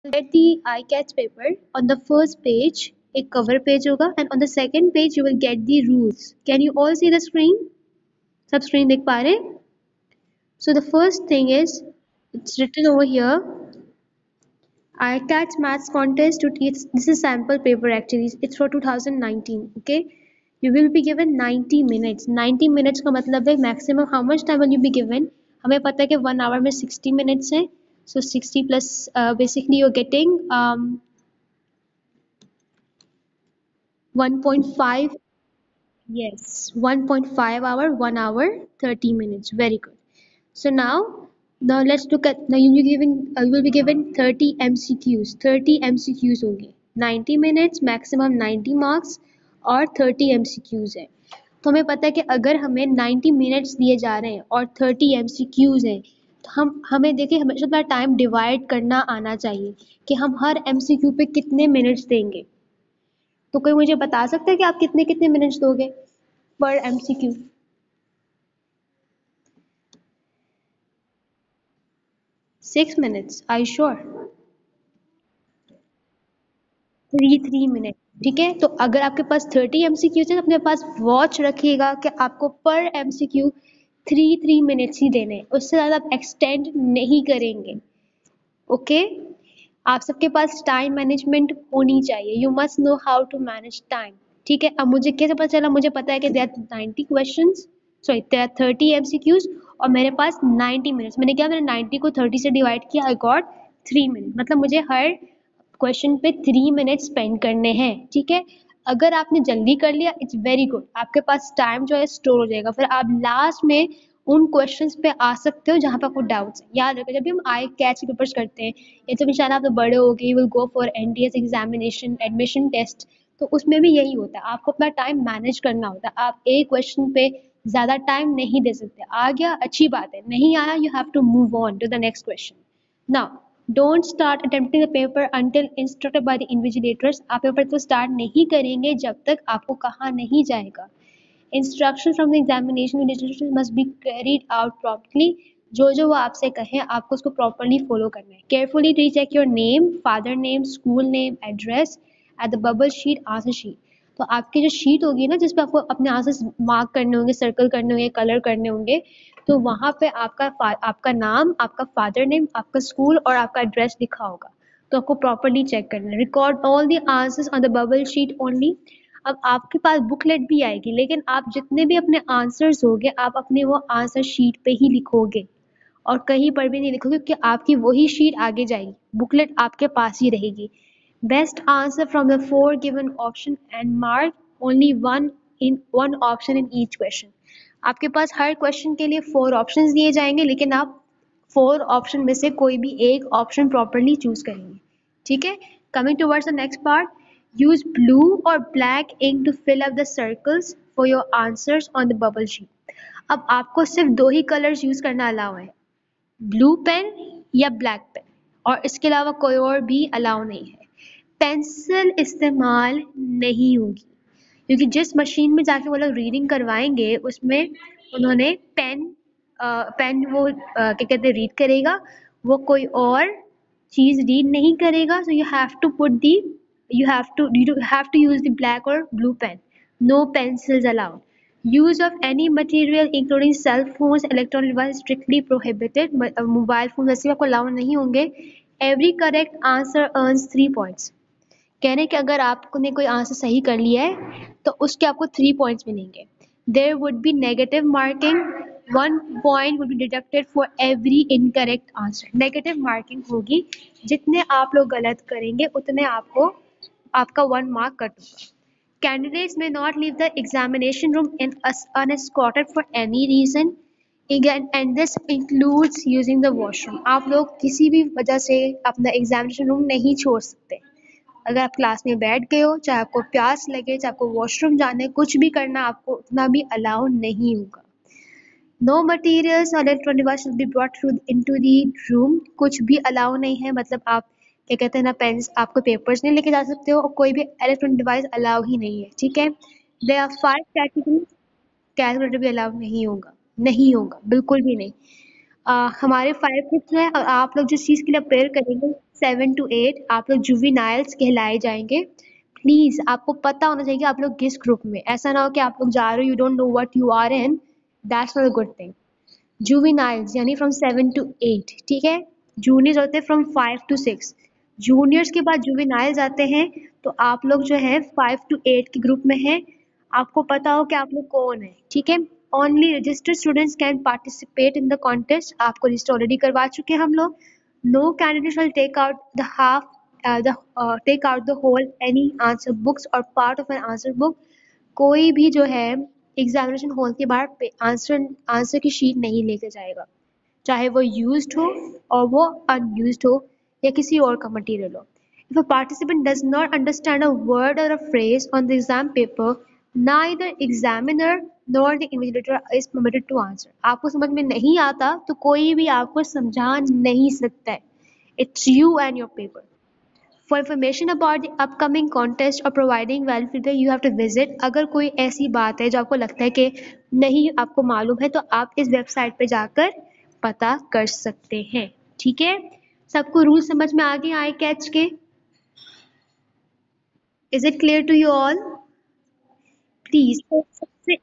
Get the ICATS paper. On the first page, एक cover page होगा, and on the second page you will get the rules. Can you all see the screen? सब screen देख पा रहे हैं? So the first thing is, it's written over here, ICATS maths contest to teach. This is sample paper actually. It's for 2019. Okay. You will be given 90 minutes. 90 minutes का मतलब है maximum. How much time will you be given? हमें पता है कि 1 hour में 60 minutes है. So 60 plus basically you're getting 1.5. Yes, 1.5 hour, 1 hour, 30 minutes. Very good. So now let's look at, now you will be given 30 MCQs. 30 MCQs होंगे. 90 minutes, maximum 90 marks और 30 MCQs है. तो हमें पता है कि अगर हमें 90 मिनट्स दिए जा रहे हैं और 30 MCQs हैं, तो हमें देखिए हमेशा अपना टाइम डिवाइड करना आना चाहिए कि हम हर MCQ पे कितने मिनट्स देंगे. तो कोई मुझे बता सकता है कि आप कितने कितने मिनट्स दोगे पर MCQ? 6 minutes. Are you sure? 3 minute. ठीक है, तो अगर आपके पास 30 MCQ है तो अपने पास वॉच रखिएगा कि आपको पर MCQ 3 मिनट्स ही देने हैं, उससे ज़्यादा आप एक्सटेंड नहीं करेंगे. ओके. आप सबके पास टाइम मैनेजमेंट होनी चाहिए. You must know how to manage time. ठीक है, अब मुझे कैसे पता चला? मुझे पता है कि there are 90 questions, sorry there are 30 MCQs और मेरे पास 90 मिनट्स. मैंने 90 को 30 से डिवाइड किया, आई गॉट 3 मिनट. मतलब मुझे हर क्वेश्चन पे 3 मिनट स्पेंड करने हैं. ठीक है, अगर आपने जल्दी कर लिया इट्स वेरी गुड, आपके पास टाइम जो है स्टोर हो जाएगा, फिर आप लास्ट में उन क्वेश्चंस पे आ सकते हो जहाँ पे आपको डाउट्स है. याद रखो, जब भी हम आई कैच के पेपर्स करते हैं या जब इंशाल्लाह आप तो बड़े हो गए, you will go for NTS examination, admission test, तो उसमें भी यही होता है, आपको अपना टाइम मैनेज करना होता है. आप एक क्वेश्चन पे ज़्यादा टाइम नहीं दे सकते. आ गया अच्छी बात है, नहीं आया you have to move on to the next question. Now don't start attempting the paper until instructed by the invigilators. आप पेपर तो स्टार्ट नहीं करेंगे जब तक आपको कहा नहीं जाएगा. Instruction from the examination invigilators must be carried out promptly. जो वो आपसे कहें आपको उसको प्रॉपरली फॉलो करना है. Carefully recheck your name, father name, school name, address at the bubble sheet, answer sheet. तो आपकी जो शीट होगी ना जिसपे आपको अपने आंसर्स मार्क करने होंगे, सर्कल करने होंगे, कलर करने होंगे, तो वहाँ पे आपका नाम, आपका फादर नेम, आपका स्कूल और आपका एड्रेस लिखा होगा. तो आपको प्रॉपरली चेक करना है. Record all the answers on the bubble sheet only. अब आपके पास बुकलेट भी आएगी, लेकिन आप जितने भी अपने आंसर्स होंगे आप अपने वो आंसर शीट पे ही लिखोगे और कहीं पर भी नहीं लिखोगे, क्योंकि आपकी वही शीट आगे जाएगी, बुकलेट आपके पास ही रहेगी. Best answer from the 4 given option and mark only one option in each question. आपके पास हर क्वेश्चन के लिए 4 ऑप्शंस दिए जाएंगे, लेकिन आप 4 ऑप्शन में से कोई भी एक ऑप्शन प्रॉपरली चूज करेंगे. ठीक है, coming towards the next part. Use blue और black ink to fill up the circles for your answers on the bubble sheet. अब आपको सिर्फ 2 ही कलर्स यूज करना अलाउ है, ब्लू पेन या ब्लैक पेन, और इसके अलावा कोई और भी अलाउ नहीं है. पेंसिल इस्तेमाल नहीं होगी, क्योंकि जिस मशीन में जाके वो लोग रीडिंग करवाएंगे उसमें उन्होंने पेन वो क्या कहते हैं रीड करेगा, वो कोई और चीज रीड नहीं करेगा. So you have to put the you have to use the black or blue pen. No pencils allowed. Use of any material including cell phones, electronic devices strictly prohibited. Mobile phone वैसे भी आपको allow नहीं होंगे. Every correct answer earns 3 points. कह रहे हैं कि अगर आपने कोई आंसर सही कर लिया है तो उसके आपको 3 पॉइंट्स मिलेंगे. There would be negative marking. 1 point would be deducted for every incorrect answer. Negative marking होगी, जितने आप लोग गलत करेंगे उतने आपका 1 मार्क कट होगा. Candidates may not leave the examination room unescorted for any reason. Again, and this includes using the washroom. आप लोग किसी भी वजह से अपना एग्जामिनेशन रूम नहीं छोड़ सकते. अगर आप क्लास में बैठ गए हो, चाहे आपको प्यास लगे, चाहे आपको वॉशरूम जाने, कुछ भी करना, आपको उतना भी अलाउ नहीं होगा. नो मटीरियल्स और electronic device will be brought into the room. कुछ भी अलाउ नहीं है, मतलब आप क्या कहते हैं ना, पेन्स, आपको पेपर्स नहीं लेके जा सकते हो और कोई भी इलेक्ट्रॉनिक डिवाइस अलाउ ही नहीं है. ठीक है, देयर आर 5 कैटेगरीज. कैलकुलेटर भी अलाउ नहीं होगा, नहीं होगा, बिल्कुल भी नहीं. हमारे 5 ग्रुप्स हैं और आप लोग जिस चीज़ के लिए अपेयर करेंगे 7 to 8 आप लोग जुवेनाइल्स कहलाए जाएंगे। प्लीज आपको पता होना चाहिए कि आप लोग किस ग्रुप में, ऐसा ना हो कि आप लोग जा रहे हो you don't know what you are in, that's not a good thing. Juveniles यानी फ्रॉम 7 to 8, ठीक है। जूनियर्स होते हैं फ्रॉम 5 to 6, जूनियर्स के बाद जुवेनाइल्स आते हैं। तो आप लोग जो है 5 to 8 के ग्रुप में हैं। आपको पता हो कि आप लोग कौन है, ठीक है। Only registered students can participate in the contest, आपको रजिस्टर ऑलरेडी करवा चुके हैं हम लोग। No candidate will take out the half the take out the whole any answer books और part of an answer book. कोई भी जो है एग्जामिनेशन हॉल के बाहर आंसर आंसर की शीट नहीं लेके जाएगा, चाहे वो यूज्ड हो और वो अनयूज्ड हो या किसी और का मटेरियल हो। If a participant does not understand a word or a phrase on the exam paper, neither examiner nor the invigilator is permitted to answer. आपको समझ में नहीं आता तो कोई भी आपको समझा नहीं सकता है। It's you and your paper. For information about the upcoming contest or providing valid feedback, you have to visit. अगर कोई ऐसी बात है जो आपको लगता है कि नहीं आपको मालूम है तो आप इस वेबसाइट पे जाकर पता कर सकते हैं, ठीक है। सबको रूल समझ में आ गए आई कैच के? Is it clear to you all? Please सबसे,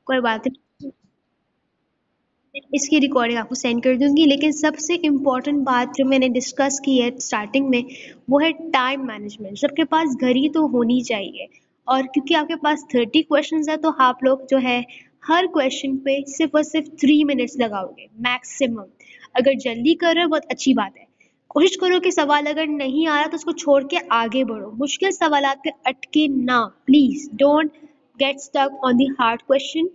कोई बात नहीं, इसकी रिकॉर्डिंग आपको सेंड कर दूंगी। लेकिन सबसे इम्पोर्टेंट बात जो मैंने डिस्कस की है स्टार्टिंग में वो है टाइम मैनेजमेंट। सबके पास घड़ी तो होनी चाहिए, और क्योंकि आपके पास 30 क्वेश्चंस है तो आप लोग जो है हर क्वेश्चन पे सिर्फ और सिर्फ 3 मिनट्स लगाओगे मैक्सिमम। अगर जल्दी कर रहे हो बहुत अच्छी बात है, कोशिश करो कि सवाल अगर नहीं आ रहा तो उसको छोड़ के आगे बढ़ो, मुश्किल सवाल पे अटके ना। Please don't get stuck on the hard question,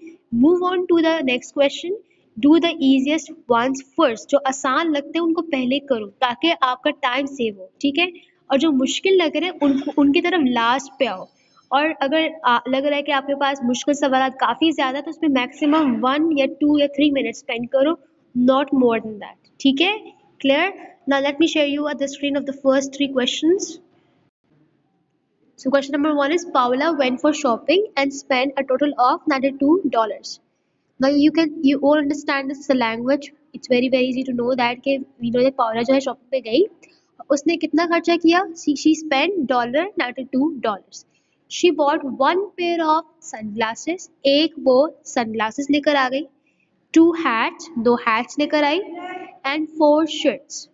move on to the next question, do the easiest ones first। जो आसान लगते हैं उनको पहले करो ताकि आपका टाइम सेव हो, ठीक है। और जो मुश्किल लग रहे हैं उनको उनकी तरफ लास्ट पे आओ। और अगर लग रहा है कि आपके पास मुश्किल सवाल काफी ज्यादा तो उसमें मैक्सिमम 1 या 2 या 3 मिनट स्पेंड करो, नॉट मोर देन दैट, ठीक है। Clear? Now let me share you the screen of the first 3 questions. So question number one is Paula went for shopping and spent a total of $92. Now you all understand this is a language. It's very easy to know that कि we know that Paula जो है shopping पे गई, उसने कितना खर्चा किया? She spent $92. She bought one pair of sunglasses. एक वो sunglasses लेकर आ गई. Two hats, दो hats लेकर आई, and four shirts.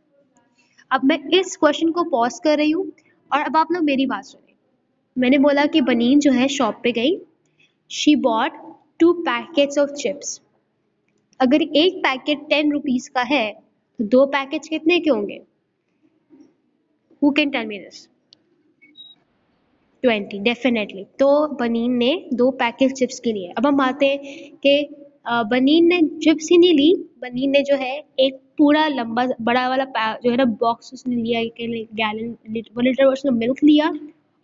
अब मैं इस क्वेश्चन को पॉज कर रही हूँ और अब आप लोग मेरी बात सुनिए। मैंने बोला कि बनीन जो है शॉप पे गई, she bought 2 packets of chips. अगर एक पैकेट 10 रुपीज का है तो 2 पैकेट्स कितने के होंगे? Who can tell me this? 20 definitely. तो बनीन ने 2 पैकेट चिप्स के लिए। अब हम आते हैं कि बनीन ने चिप्स ही नहीं ली, बनीन ने जो है एक पूरा लंबा बड़ा वाला जो है ना बॉक्स उसने लिया, गैलन 1 लीटर उसने मिल्क लिया,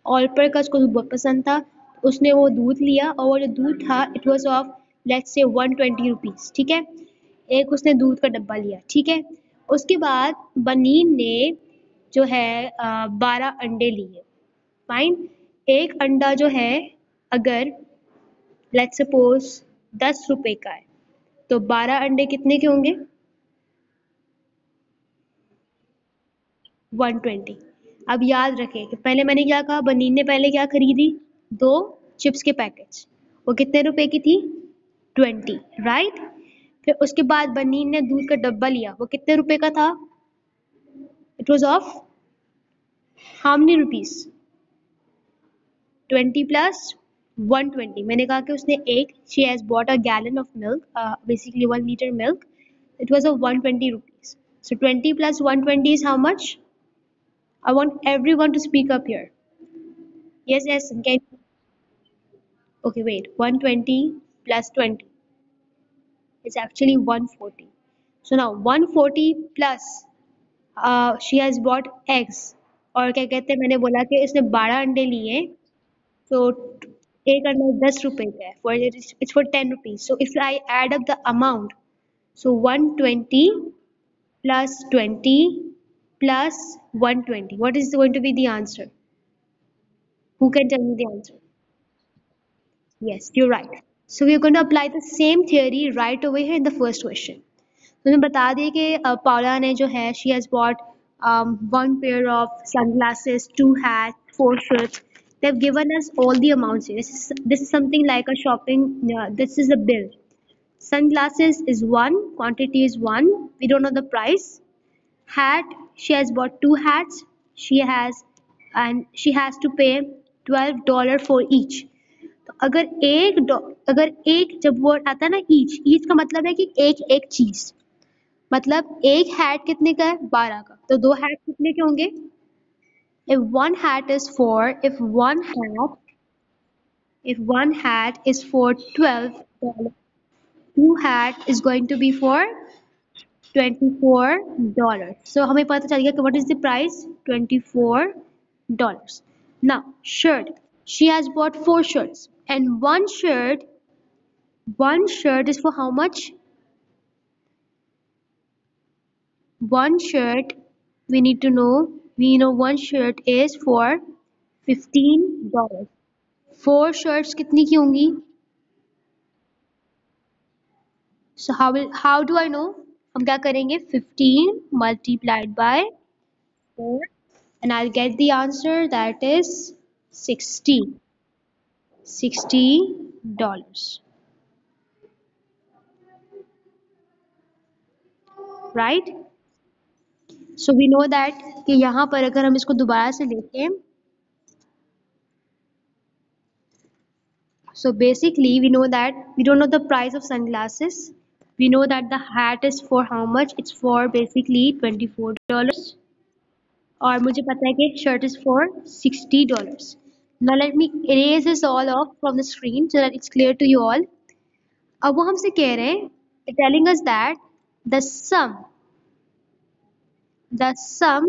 ऑल पर का उसको दूध बहुत पसंद था, उसने वो दूध लिया और वो जो दूध था it was of let's say 120 rupees, ठीक है। एक उसने दूध का डब्बा लिया, ठीक है। उसके बाद बनीन ने जो है 12 अंडे लिए, फाइन। एक अंडा जो है अगर लेट्स सपोज 10 रुपए का है तो 12 अंडे कितने के होंगे? 120। अब याद रखें कि पहले मैंने क्या कहा, बनीन ने पहले क्या खरीदी? 2 चिप्स के पैकेट्स, वो कितने रुपए की थी? 20, राइट। फिर उसके बाद बनीन ने दूध का डब्बा लिया, वो कितने रुपए का था? It was of how many rupees? 20 plus 120। मैंने कहा कि उसने एक she has bought a gallon of milk, basically 1 litre milk, it was of 120 rupees. So 20 plus 120 is how much? I want everyone to speak up here. Yes, yes. Can okay, wait. 120 plus 20 is actually 140. So now 140 plus she has bought eggs. और क्या कहते हैं, मैंने बोला कि इसने 12 अंडे लिए, तो एक अंडा 10 रुपए का है, for it's for 10 rupees. So if I add up the amount, so 120 plus 20 plus 120, what is going to be the answer? Who can tell me the answer? Yes, you're right. So we are going to apply the same theory right over here in the first question. तो मैं बता दिए कि पावला ने जो है she has bought one pair of sunglasses, two hats, four shirts. They've given us all the amounts here. This is something like a shopping. This is a bill. Sunglasses is one, quantity is one. We don't know the price. Hat, she has bought two hats. She has to pay $12 for each. तो अगर एक जब word आता है ना each का मतलब है कि एक एक चीज, मतलब एक हैट कितने का है 12 का, तो दो हैट कितने के होंगे? if one hat is for if one hat is for $12, two hat is going to be for $24. So हमें पता चल गया कि what is the price? $24. Now shirt, she has bought four shirts and one shirt is for how much? One shirt, we know one shirt is for $15. Four shirts कितनी की होंगी? So how do I know? हम क्या करेंगे? 15 multiplied by 4 and I'll get the answer, that is 60 dollars, right? So we know that कि यहाँ पर अगर हम इसको दोबारा से देखें, so basically we know that we don't know the price of sunglasses. We know that the hat is for how much? It's for basically $24. और मुझे पता है कि shirt is for $60. Now let me erase this all off from the screen so that it's clear to you all. अब वो हमसे कह रहे हैं, telling us that the sum the sum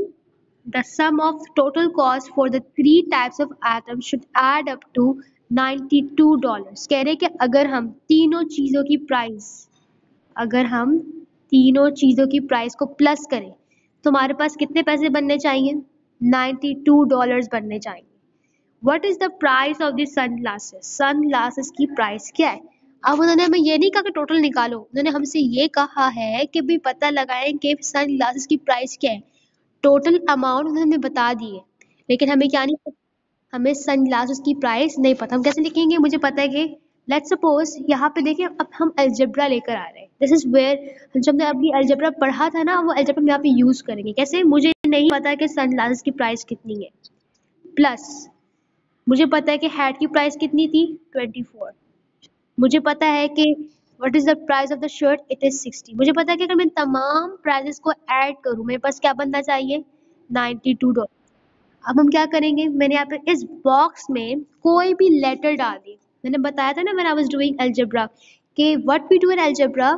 the sum of total cost for the three types of items should add up to $92. कह रहे हैं कि अगर हम तीनों चीज़ों की प्राइस को प्लस करें तो हमारे पास कितने पैसे बनने चाहिए? $92 बनने चाहिए. What is the price of the sunglasses? Sunglasses की प्राइस क्या है? अब उन्होंने हमें ये नहीं कहा कि टोटल निकालो, उन्होंने हमसे ये कहा है कि भी पता लगाएं कि सनग्लासेस की प्राइस क्या है. टोटल अमाउंट उन्होंने हमें बता दी है, लेकिन हमें क्या नहीं पता, हमें सनग्लासेस की प्राइस नहीं पता. हम कैसे लिखेंगे? मुझे पता है कि लेट्स सपोज यहाँ पे देखिए, अब हम अलजेब्रा लेकर आ रहे हैं. दिस इज वेयर जब हमने अभी अलजेब्रा पढ़ा था ना, वो अलजेब्रा हम यहाँ पे यूज करेंगे. कैसे? मुझे नहीं पता कि सनग्लासेस की प्राइस कितनी है, प्लस मुझे पता है कि हैट की प्राइस कितनी थी? 24. मुझे पता है कि what is the price of the shirt? It is 60. मुझे पता है कि अगर मैं तमाम प्राइसेस को ऐड करूं मेरे पास क्या बनना चाहिए? $92. अब हम क्या करेंगे? मैंने यहाँ पे इस बॉक्स में कोई भी लेटर डाल दी. मैंने बताया था ना when I was doing algebra कि what we do in algebra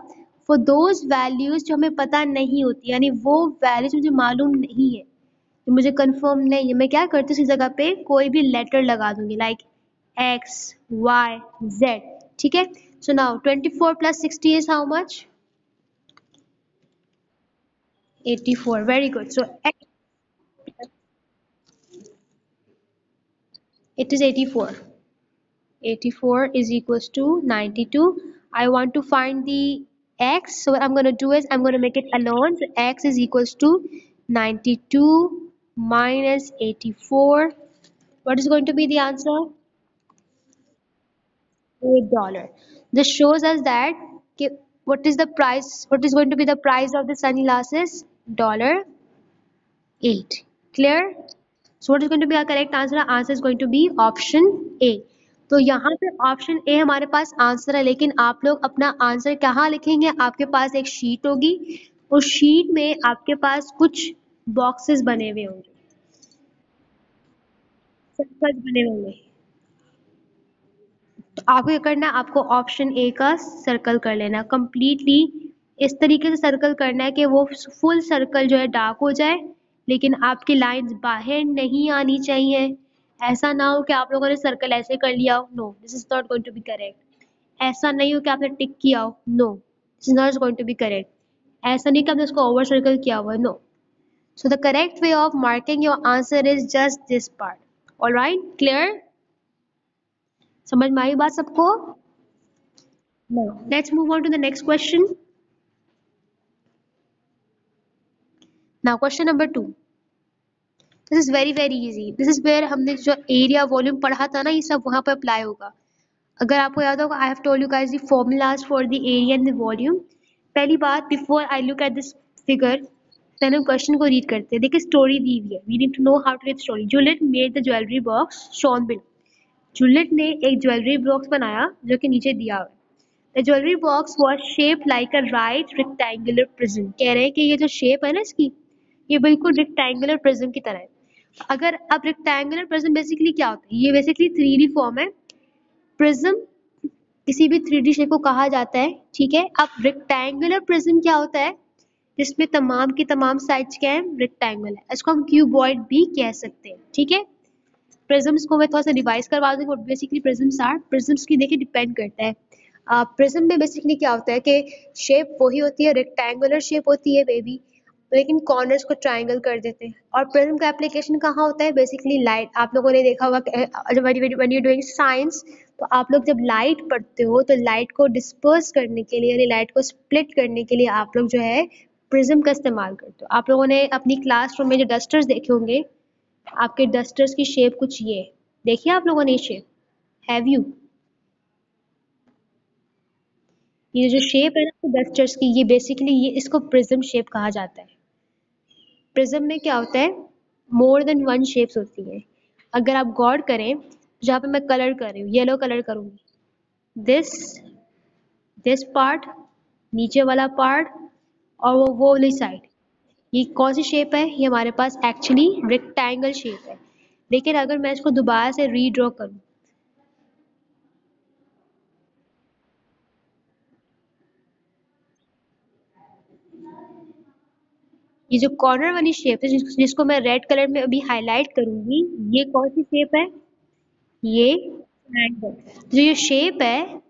for those values जो हमें पता नहीं होती, यानी वो वैल्यूज मुझे मालूम नहीं है, जो मुझे कंफर्म नहीं है, मैं क्या करती हूँ उसी जगह पे कोई भी लेटर लगा दूंगी, लाइक x y z. ठीक है? So now 24 plus 60 is how much? 84. Very good. So it is 84. 84 is equals to 92. I want to find the x, so what I'm going to do is I'm going to make it alone. So x is equals to 92 minus 84. What is going to be the answer? $8. This shows us that what is the price? What is going to be the price of the sunglasses? $8. Clear? So what is going to be our correct answer? Our answer is going to be option A. तो यहाँ पे option A हमारे पास answer है, लेकिन आप लोग अपना answer कहाँ लिखेंगे? आपके पास एक शीट होगी, उस शीट में आपके पास कुछ बॉक्सेस बने हुए होंगे, सर्कल्स बने होंगे. तो आपको क्या करना है? आपको ऑप्शन ए का सर्कल कर लेना कंप्लीटली. इस तरीके से सर्कल करना है कि वो फुल सर्कल जो है डार्क हो जाए, लेकिन आपकी लाइंस बाहर नहीं आनी चाहिए. ऐसा ना हो कि आप लोगों ने सर्कल ऐसे कर लिया हो. No, this is not going to be correct. ऐसा नहीं हो कि आपने टिक किया हो. No, this is not going to be correct. ऐसा नहीं कि आपने इसको ओवर सर्कल किया हुआ है. No. So the correct way of marking your answer is just this part. Alright? Clear? समझ में आई बात सबको? Now let's move on to the next question. Now question number 2. This is very very easy. This is where हमने जो area volume पढ़ा था ना, ये सब वहां पर अप्लाई होगा. अगर आपको याद होगा, I have told you guys the formulas for the area and the volume. पहली बात, before I look at this figure, पहले हम क्वेश्चन को रीड करते हैं. देखिए स्टोरी दी हुई है. We need to know how to read story. Juliet made the jewellery box shown below. Juliet ने एक ज्वेलरी बॉक्स बनाया जो कि नीचे दिया हुआ है. The jewellery box was shaped like a right rectangular prism. कह रहे हैं कि ये जो शेप है ना इसकी, ये बिल्कुल रेक्टेंगुलर प्रिज्म की तरह है. अगर अब रेक्टेंगुलर प्रिज्म बेसिकली क्या होता है, ये बेसिकली 3D फॉर्म है. प्रिज्म किसी भी 3D शेप को कहा जाता है, ठीक है. अब रेक्टेंगुलर प्रिज्म क्या होता है, जिसमें तमाम की तमाम साइड्स क्या है, रेक्टेंगल है. इसको हम क्यूबॉइड भी कह सकते हैं, ठीक है. प्रिज्म्स को मैं थोड़ा सा रिवाइज करवा दूंगी. बेसिकली प्रिज्म्स आर, प्रिज्म्स की देखिए डिपेंड करता है. प्रिज्म में बेसिकली क्या होता है कि शेप वही होती है, रेक्टेंगुलर शेप होती है बेबी, लेकिन कॉर्नर्स को ट्रायंगल कर देते हैं. और प्रिज्म का एप्लीकेशन कहाँ होता है, बेसिकली लाइट. आप लोगों ने देखा होगा जब व्हेन यू डूइंग साइंस, तो आप लोग जब लाइट पढ़ते हो तो लाइट को डिस्पर्स करने के लिए यानी लाइट को स्प्लिट करने के लिए आप लोग जो है प्रिज्म का इस्तेमाल करते हो. आप लोगों ने अपनी क्लासरूम में जो डस्टर्स देखे होंगे, आपके डस्टर्स की शेप कुछ ये देखिए आप लोगों ने शेप, हैव यू, ये जो शेप है ना डस्टर्स की, ये बेसिकली ये इसको प्रिज्म शेप कहा जाता है. प्रिज्म में क्या होता है, मोर देन वन शेप्स होती है. अगर आप गौर करें, जहाँ पे मैं कलर कर रही हूँ, येलो कलर करूंगी, दिस दिस पार्ट, नीचे वाला पार्ट, और वो वाली साइड, ये कौन सी शेप है, ये हमारे पास एक्चुअली रेक्टेंगल शेप है. लेकिन अगर मैं इसको दोबारा से रीड्रॉ करूँ, ये जो कॉर्नर वाली शेप है जिसको मैं रेड कलर में अभी हाईलाइट करूंगी, ये कौन सी शेप है, ये ट्रायंगल. जो ये शेप है,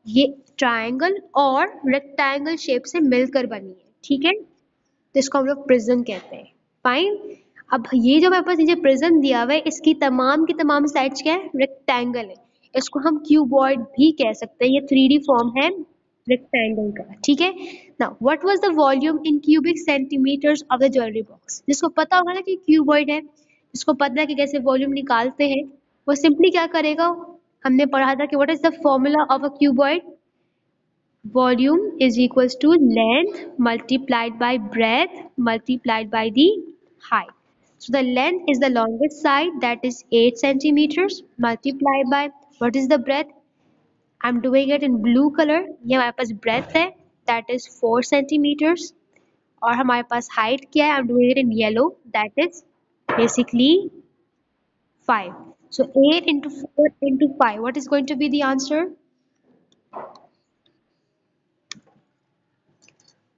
ये ट्रायंगल और रेक्टेंगल शेप से मिलकर बनी है, ठीक है. तो इसको हम लोग प्रिज्म कहते हैं. फाइन. अब ये जो हमारे पास नीचे प्रिज्म दिया हुआ है, इसकी तमाम की तमाम साइड्स क्या है, रेक्टेंगल है. इसको हम क्यूबॉइड भी कह सकते हैं. ये 3D फॉर्म है रेक्टेंगल का, ठीक है. Now what was the volume in cubic centimetres of the jewellery box. जिसको पता होगा ना कि क्यूबॉइड है, जिसको पता है कि कैसे वॉल्यूम निकालते हैं, वो सिंपली क्या करेगा, हमने पढ़ा था कि what is the formula of a cuboid. Volume is equals to length multiplied by breadth multiplied by the height. So the length is the longest side, that is 8 centimeters, multiplied by what is the breadth? I'm doing it in blue color. ये हमारे पास breadth है, that is 4 centimeters. और हमारे पास height क्या है? I'm doing it in yellow, that is basically 5. So 8 into 4 into 5. What is going to be the answer?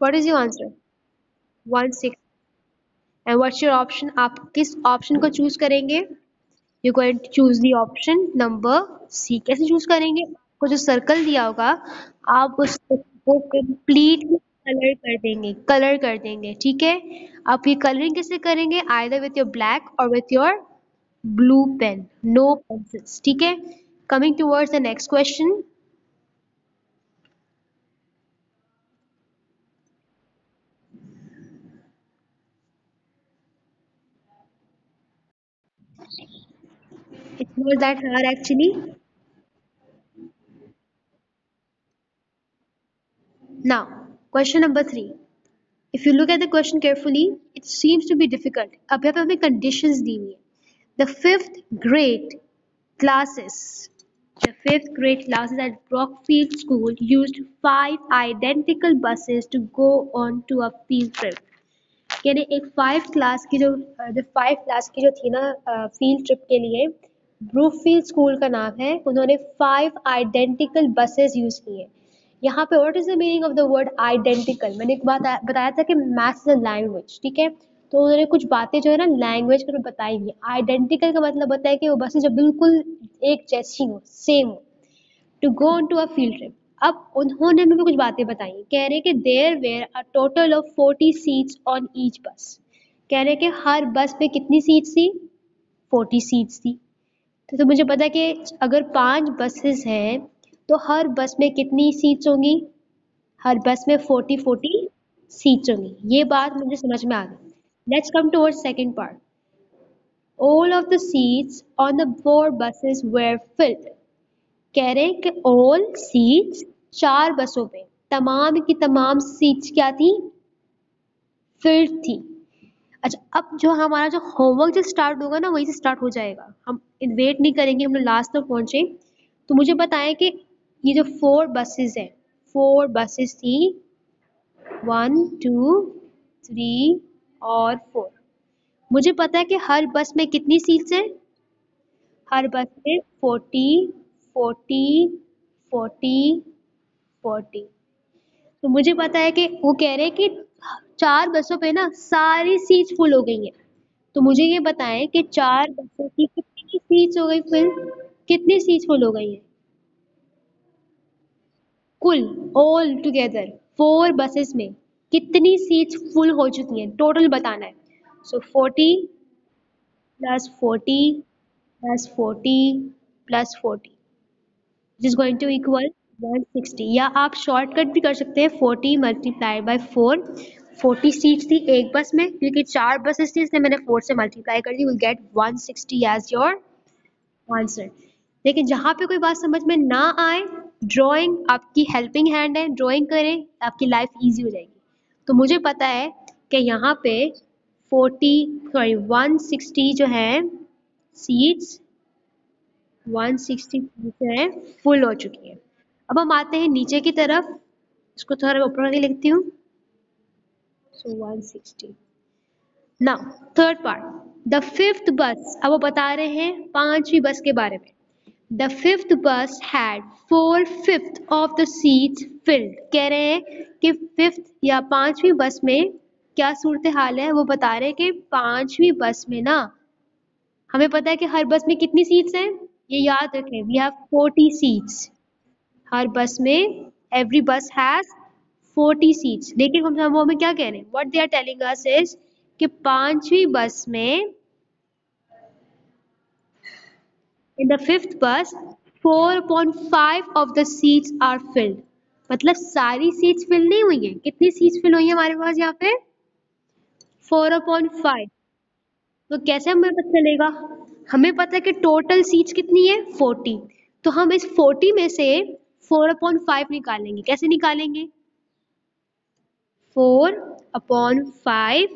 What is your answer? 160. And what's your option, आप किस option को choose करेंगे, you going to choose the option number C. कैसे choose करेंगे, आपको जो circle दिया होगा, आप उसको कंप्लीटली कलर कर देंगे, ठीक है. आप ये कलरिंग कैसे करेंगे, either with your black or with your blue pen, no pencils, ठीक है. Coming towards the next question. It's not that hard actually. Now, question number 3. If you look at the question carefully, it seems to be difficult. अब यहाँ पे हमें conditions दी हुई है. The fifth grade classes, the fifth grade classes at Brockfield School used 5 identical buses to go on to a field trip. यानी एक 5 class की जो 5 क्लास की जो थी ना फील्ड ट्रिप के लिए, ब्रूकफील्ड स्कूल का नाम है, उन्होंने 5 आइडेंटिकल बसेस यूज की है. यहाँ पे what is the meaning of the word identical, मैंने एक बात बताया था कि मैथ्स इज अ लैंग्वेज, ठीक है. तो उन्होंने कुछ बातें जो है ना लैंग्वेज में बताई हुई. आइडेंटिकल का मतलब होता है कि वो बसें जो बिल्कुल एक जैसी हो, सेम हो, to go on to a field trip. अब उन्होंने मुझे कुछ बातें बताई, कह रहे कि there were a total of 40 seats on each bus. कह रहे कि हर बस पे कितनी सीट्स थी, 40 सीट्स थी. तो मुझे पता है कि अगर 5 बसेस हैं तो हर बस में कितनी सीट्स होंगी? हर बस में 40 सीट्स होंगी। ये बात मुझे समझ में आ गई। Let's come to our second part. All of the seats on the four buses were filled. कह रहे हैं कि ऑल सीट्स, चार बसों पे तमाम की तमाम सीट्स क्या थी? फिल्ड थी। अच्छा, अब जो हमारा जो होमवर्क जो स्टार्ट होगा ना, वहीं से स्टार्ट हो जाएगा। हम वेट नहीं करेंगे, हम लोग लास्ट तक पहुंचे। तो मुझे बताएं कि ये जो फोर बसेस है, फोर बसेस थी, 1 2 3 और 4। मुझे पता है कि हर बस में कितनी सीट्स हैं? हर बस में 40 40 40 40। तो मुझे पता है कि वो कह रहे हैं कि चार बसों पे ना सारी सीट्स फुल हो गई हैं। तो मुझे ये बताएं कि चार बसों की कितनी सीट्स हो गई फिर? कितनी सीट्स फुल हो गई हैं कुल? ऑल टुगेदर फोर बसेस में कितनी सीट्स फुल हो चुकी हैं, टोटल बताना है। सो 40 + 40 + 40 इज गोइंग टू इक्वल 160। या आप शॉर्टकट भी कर सकते हैं, 40 × 4। 40 सीट्स थी एक बस में, क्योंकि चार बसेस थी इसलिए मैंने 4 से मल्टीप्लाई कर दी। Will get 160 as your answer. लेकिन जहाँ पे कोई बात समझ में ना आए, ड्राइंग आपकी हेल्पिंग हैंड है, ड्राइंग करें, आपकी लाइफ इजी हो जाएगी। तो मुझे पता है कि यहाँ पे 160 जो है सीट्स, 160 सीट्स है फुल हो चुकी है। अब हम आते हैं नीचे की तरफ, इसको थोड़ा ऊपर करके लिखती हूँ। सो 160। Now third part, the fifth बस। अब वो बता रहे हैं पांचवी बस के बारे में। द फिफ्थ बस had 4/5 of the seats field. कह रहे हैं कि फिफ्थ या पांचवी बस में क्या सूरत हाल है? वो बता रहे हैं कि पांचवी बस में ना, हमें पता है कि हर बस में कितनी सीट्स हैं, ये याद रखें, वी हैव 40 सीट्स। हर बस में एवरी बस हैज 40 सीट्स। लेकिन हम वो हमें क्या कह रहे हैं, what they are telling us is कि पांचवी बस में, in the fifth bus 4/5 of the seats are filled. मतलब सारी सीट्स फिल नहीं हुई हैं। कितनी सीट्स फिल हुई है हमारे पास यहाँ पे? 4/5। तो कैसे हमें पता चलेगा? हमें पता है कि टोटल सीट्स कितनी है? 40। तो हम इस 40 में से 4/5 निकालेंगे। कैसे निकालेंगे? 4/5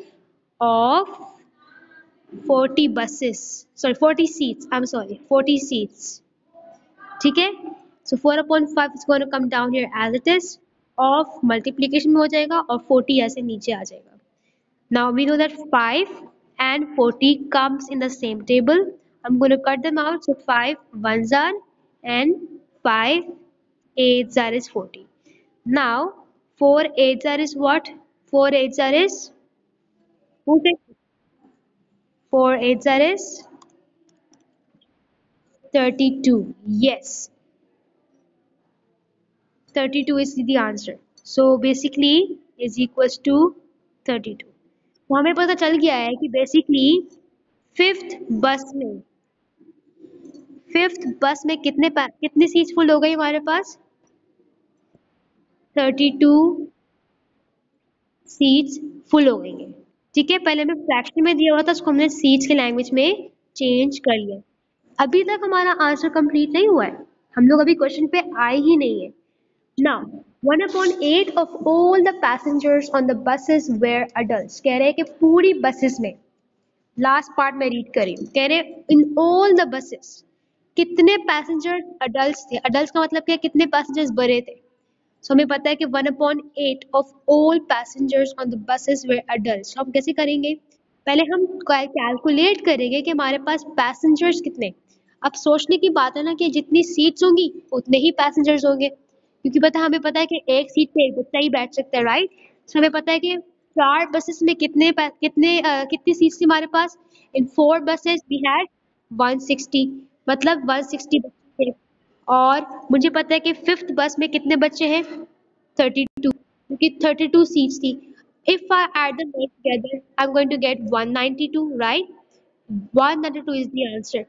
of 40 buses, sorry 40 seats, I'm sorry 40 seats। ठीक है, so 4/5 is going to come down here as it is, of multiplication में हो जाएगा और 40 ऐसे नीचे आ जाएगा। Now we know that 5 and 40 comes in the same table। I'm going to cut them out, so 5 ones are and 5 eights are is 40। Now 4 eights are is what? 4 eights are is, who said 4 eights are is 32? Yes, 32 is the answer. So basically is equals to 32। तो हमें पता चल गया है कि basically fifth बस में, fifth बस में कितनी सीट्स फुल हो गई हमारे पास? 32 सीट्स फुल हो गई है। ठीक है, पहले हमें फ्रैक्शन में दिया हुआ था, उसको हमने सीट्स के लैंग्वेज में चेंज कर लिया। अभी तक हमारा आंसर कंप्लीट नहीं हुआ है, हम लोग अभी क्वेश्चन पे आए ही नहीं है। Now, 1/8 of all the passengers on the buses were adults। कह रहे हैं कि पूरी बसेस में, लास्ट पार्ट में रीड करी, कह रहे इन ऑल द बसेस कितने पैसेंजर्स अडल्ट थे? अडल्ट का मतलब क्या, कितने पैसेंजर्स बड़े थे? सो हमें पता है कि 1/8 of all passengers on the buses were adult. हम कैसे करेंगे? पहले हम कैलकुलेट करेंगे कि हमारे पास पैसेंजर्स कितने। अब सोचने की बात है ना कि जितनी सीट्स होंगी उतने ही पैसेंजर्स होंगे, क्योंकि हमें पता है कि एक सीट पे एक बच्चा ही बैठ सकता है, राइट? सो हमें पता है कि चार बसेस में कितनी सीट्स थी हमारे पास? इन फोर बसेस वी हैड 160, मतलब 160 बच्चे थे। और मुझे पता है कि फिफ्थ बस में कितने बच्चे हैं? 32, क्योंकि 32 सीट्स थी। If I add them all together I'm going to get 192, right? 192 is the answer।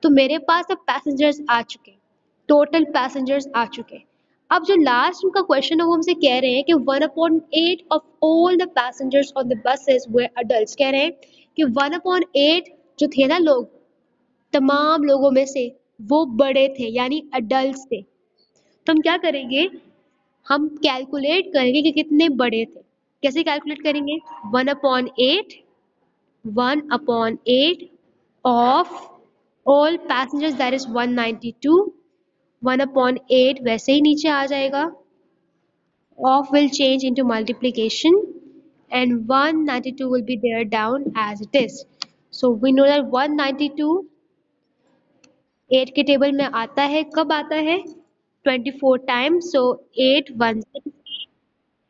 तो मेरे पास अब पैसेंजर्स आ चुके हैं। टोटल पैसेंजर्स आ चुके हैं। अब जो लास्ट उनका क्वेश्चन है वो हमसे कह रहे हैं कि 1/8 of all the passengers on the buses were adults. कह रहे हैं कि 1/8 जो थे ना लोग, तमाम लोगों में से वो बड़े थे यानी अडल्ट थे। तो हम क्या करेंगे, हम कैलकुलेट करेंगे कि कितने बड़े थे। कैसे कैलकुलेट करेंगे, 1/8 1/8 of all passengers that is 192, 1/8 वैसे ही नीचे आ जाएगा, of will change into multiplication and 192 will be there down as it is. So we know that 192 8 के टेबल में आता है, कब आता है, 24 times, so 8 1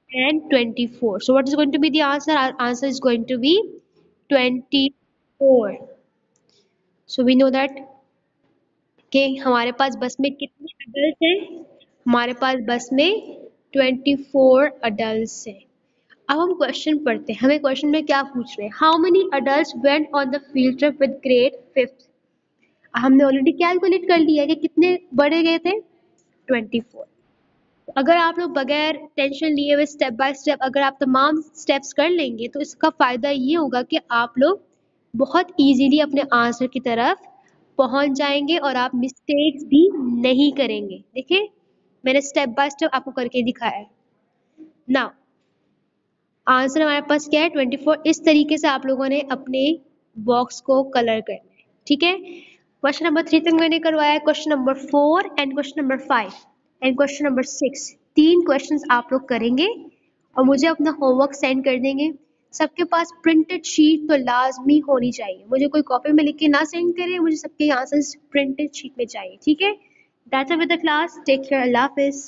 and 24. So what is going to be the answer? Our answer is going to be 24. So we know that कि हमारे पास बस में कितने अडल्ट हैं, हमारे पास बस में 24 अडल्ट हैं। अब हम क्वेश्चन पढ़ते हैं, हमें क्वेश्चन में क्या पूछ रहे हैं, how many adult went on the field trip with grade 5th। हमने ऑलरेडी कैलकुलेट कर लिया कि कितने बड़े गए थे, 24। अगर आप लोग बगैर टेंशन लिए हुए स्टेप बाय स्टेप अगर आप तमाम स्टेप्स कर लेंगे तो इसका फ़ायदा ये होगा कि आप लोग बहुत इजीली अपने आंसर की तरफ पहुंच जाएंगे और आप मिस्टेक्स भी नहीं करेंगे। देखिए मैंने स्टेप बाय स्टेप आपको करके दिखाया है। नाउ आंसर हमारे पास क्या है, 24। इस तरीके से आप लोगों ने अपने बॉक्स को कलर करना है, ठीक है। क्वेश्चन नंबर 3 तक मैंने करवाया है, question number 4 and question number 5 and question number 6। 3 questions आप लोग करेंगे और मुझे अपना होमवर्क सेंड कर देंगे। सबके पास प्रिंटेड शीट तो लाजमी होनी चाहिए, मुझे कोई कॉपी में लिख के ना सेंड करे, मुझे सबके आंसर्स प्रिंटेड शीट में चाहिए, ठीक है। That's it with the class, take care, अल्लाह हाफिज।